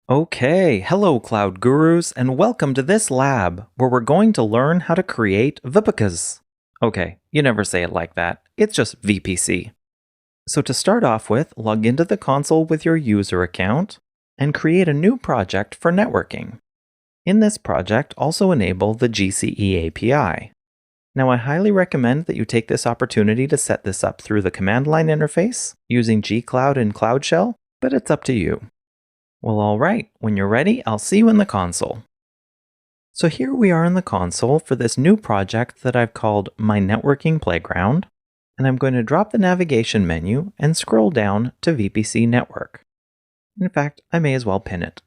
Okay, hello Cloud Gurus, and welcome to this lab where we're going to learn how to create VPCs. Okay, you never say it like that, it's just VPC. So to start off with, log into the console with your user account and create a new project for networking. In this project, also enable the GCE API. Now I highly recommend that you take this opportunity to set this up through the command line interface using gcloud and Cloud Shell, but it's up to you. Well, alright, when you're ready, I'll see you in the console. So here we are in the console for this new project that I've called My Networking Playground, and I'm going to drop the navigation menu and scroll down to VPC Network. In fact, I may as well pin it.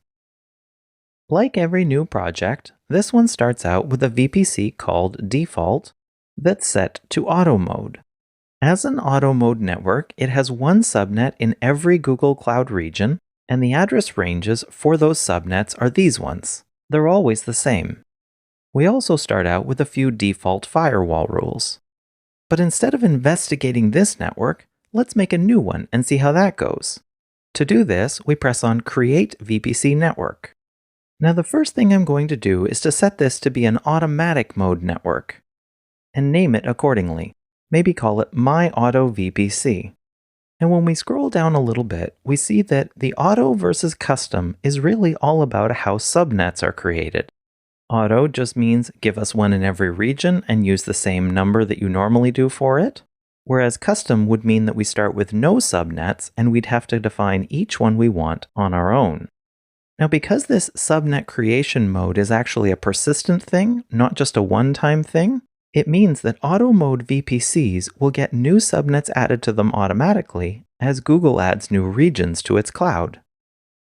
Like every new project, this one starts out with a VPC called Default that's set to Auto Mode. As an Auto Mode network, it has one subnet in every Google Cloud region, and the address ranges for those subnets are these ones. They're always the same. We also start out with a few default firewall rules. But instead of investigating this network, let's make a new one and see how that goes. To do this, we press on Create VPC Network. Now the first thing I'm going to do is to set this to be an automatic mode network, and name it accordingly. Maybe call it My Auto VPC. And when we scroll down a little bit, we see that the auto versus custom is really all about how subnets are created. Auto just means give us one in every region and use the same number that you normally do for it, whereas custom would mean that we start with no subnets and we'd have to define each one we want on our own. Now because this subnet creation mode is actually a persistent thing, not just a one-time thing, it means that auto mode VPCs will get new subnets added to them automatically as Google adds new regions to its cloud.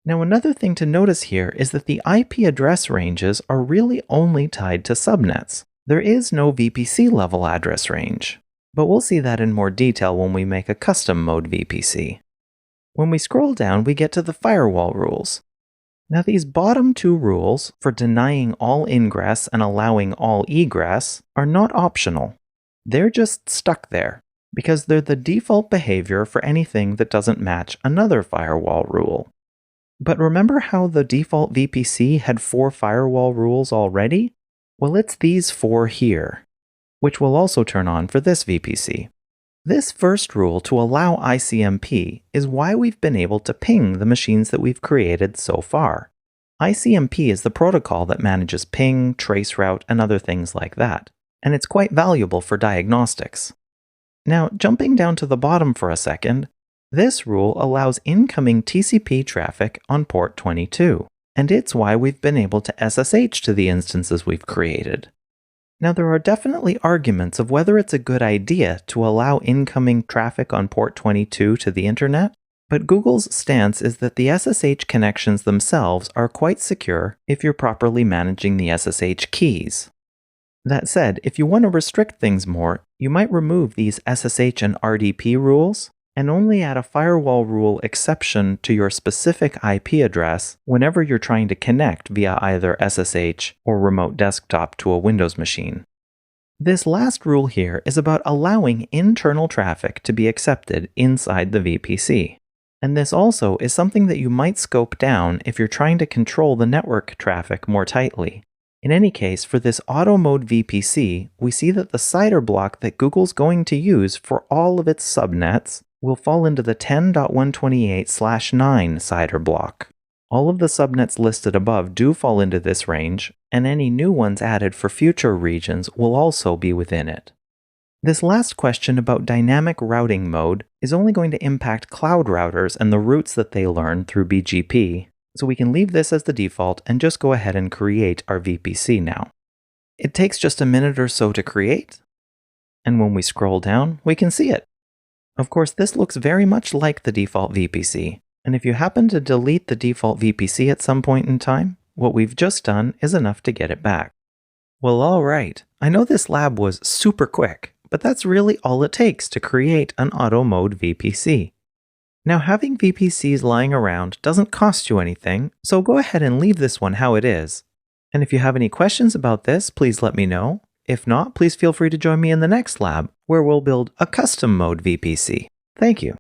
Now another thing to notice here is that the IP address ranges are really only tied to subnets. There is no VPC level address range, but we'll see that in more detail when we make a custom mode VPC. When we scroll down, we get to the firewall rules. Now these bottom two rules, for denying all ingress and allowing all egress, are not optional. They're just stuck there, because they're the default behavior for anything that doesn't match another firewall rule. But remember how the default VPC had 4 firewall rules already? Well, it's these 4 here, which will also turn on for this VPC. This first rule to allow ICMP is why we've been able to ping the machines that we've created so far. ICMP is the protocol that manages ping, traceroute, and other things like that, and it's quite valuable for diagnostics. Now, jumping down to the bottom for a second, this rule allows incoming TCP traffic on port 22, and it's why we've been able to SSH to the instances we've created. Now there are definitely arguments of whether it's a good idea to allow incoming traffic on port 22 to the internet, but Google's stance is that the SSH connections themselves are quite secure if you're properly managing the SSH keys. That said, if you want to restrict things more, you might remove these SSH and RDP rules and only add a firewall rule exception to your specific IP address whenever you're trying to connect via either SSH or remote desktop to a Windows machine. This last rule here is about allowing internal traffic to be accepted inside the VPC. And this also is something that you might scope down if you're trying to control the network traffic more tightly. In any case, for this auto mode VPC, we see that the CIDR block that Google's going to use for all of its subnets will fall into the 10.128/9 CIDR block. All of the subnets listed above do fall into this range, and any new ones added for future regions will also be within it. This last question about dynamic routing mode is only going to impact cloud routers and the routes that they learn through BGP, so we can leave this as the default and just go ahead and create our VPC now. It takes just a minute or so to create, and when we scroll down, we can see it. Of course, this looks very much like the default VPC, and if you happen to delete the default VPC at some point in time, what we've just done is enough to get it back. Well, alright, I know this lab was super quick, but that's really all it takes to create an auto mode VPC. Now, having VPCs lying around doesn't cost you anything, so go ahead and leave this one how it is. And if you have any questions about this, please let me know. If not, please feel free to join me in the next lab, where we'll build a custom mode VPC. Thank you.